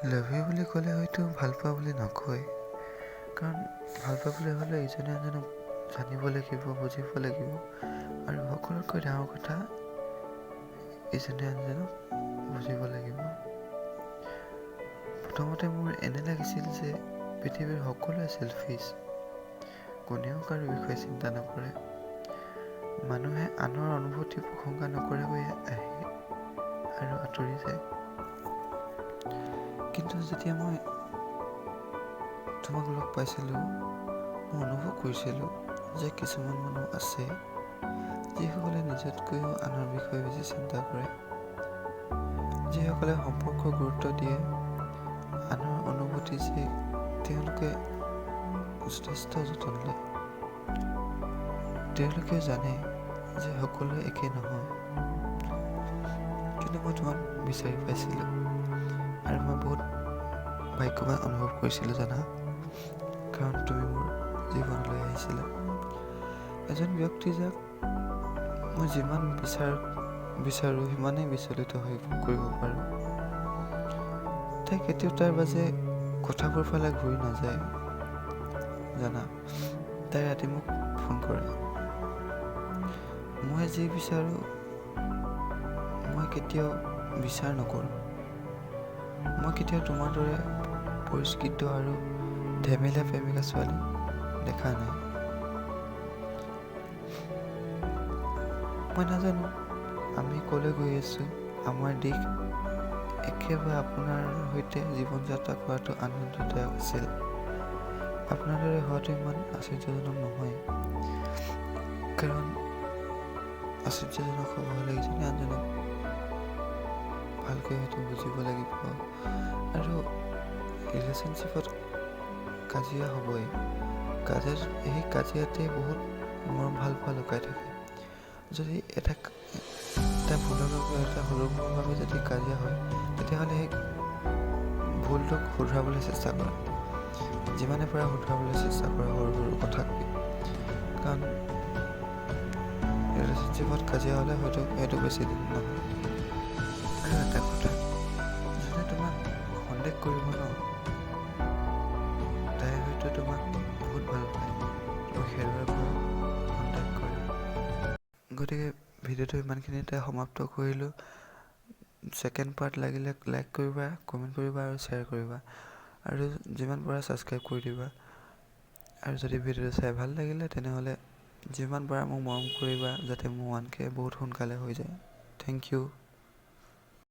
Love you বুলি ক'লে হয়তো ভাল পোৱা বুলি নকয়, কাৰণ ভাল পাবলৈ হ'লে ইজনে আনজনক জানিব লাগিব, বুজিব লাগিব, আৰু সকলোতকৈ ডাঙৰ কথা ইজনে আনজনক বুজিব লাগিব। প্ৰথমতে মোৰ এনে লাগিছিল যে পৃথিৱীৰ সকলোৱে চেলফিছ, কোনেও কাৰো বিষয়ে চিন্তা নকৰে, মানুহে আনৰ অনুভূতি প্ৰশংসা নকৰাকৈ আহে আৰু আঁতৰি যায়। কিন্তু যেতিয়া মই তোমাক লগ পাইছিলোঁ, মই অনুভৱ কৰিছিলোঁ যে কিছুমান মানুহ আছে যিসকলে নিজতকৈও আনৰ বিষয়ে বেছি চিন্তা কৰে, যিসকলে সম্পৰ্ক গুৰুত্ব দিয়ে, আনৰ অনুভূতি যে তেওঁলোকে যথেষ্ট যতন লয়। তেওঁলোকে জানে যে সকলোৱে একে নহয়, কিন্তু মই তোমাক বিচাৰি পাইছিলোঁ আৰু মই বহুত ভাগ্যৱান অনুভৱ কৰিছিলোঁ জানা, কাৰণ তুমি মোৰ জীৱনলৈ আহিছিলা। এজন ব্যক্তি যাক মই যিমান বিচাৰোঁ সিমানেই বিচলিত হৈ কৰিব পাৰোঁ। তাই কেতিয়াও তাৰ বাজে কথাবোৰ ফালে ঘূৰি নাযায় জানা। তাই ৰাতি মোক ফোন কৰে, মই যি বিচাৰোঁ মই কেতিয়াও বিচাৰ নকৰোঁ। মই কেতিয়াও তোমাৰ দৰে পৰিষ্কৃত আৰু ধেমেলীয়া প্ৰেমিকা ছোৱালী দেখা নাই। মই নাজানো আমি ক'লৈ গৈ আছোঁ, আমাৰ দিশ একেবাৰে আপোনাৰ সৈতে জীৱন যাত্ৰা কৰাটো আনন্দদায়ক আছিল। আপোনাৰ দৰে হোৱাটো ইমান আশ্চৰ্যজনক নহয়, কাৰণ আশ্চৰ্যজনক হ'ব হ'লে ইজনে আনজনক ভালকৈ হয়তো বুজিব লাগিব, আৰু ৰিলেশ্যনশ্বিপত কাজিয়া হ'বই। সেই কাজিয়াতে বহুত মৰম ভাল পোৱা লুকাই থাকে। যদি এটা ভুলৰ বাবে, এটা সৰু ভুলৰ বাবে যদি কাজিয়া হয়, তেতিয়াহ'লে সেই ভুলটোক শুধৰাবলৈ চেষ্টা কৰা, যিমানে পাৰা শুধৰাবলৈ চেষ্টা কৰা সৰু সৰু কথাকৈ, কাৰণ ৰিলেশ্যনশ্বিপত কাজিয়া হ'লে হয়তো সেইটো বেছি দিন নহয়। আৰু এটা কথা, যোনে তোমাক সন্দেহ কৰিব ন, তাই হয়তো তোমাক বহুত ভাল পায়, তোমাক হেৰুৱাৰ ভয়ত সন্দেহ কৰে। গতিকে ভিডিঅ'টো ইমানখিনিতে সমাপ্ত কৰিলোঁ। ছেকেণ্ড পাৰ্ট লাগিলে লাইক কৰিবা, কমেণ্ট কৰিবা আৰু শ্বেয়াৰ কৰিবা, আৰু যিমান পাৰা ছাবস্ক্ৰাইব কৰি দিবা। আৰু যদি ভিডিঅ'টো চাই ভাল লাগিলে তেনেহ'লে যিমান পাৰা মোক মৰম কৰিবা, যাতে মোৰ 1K বহুত সোনকালে হৈ যায়। Thank U.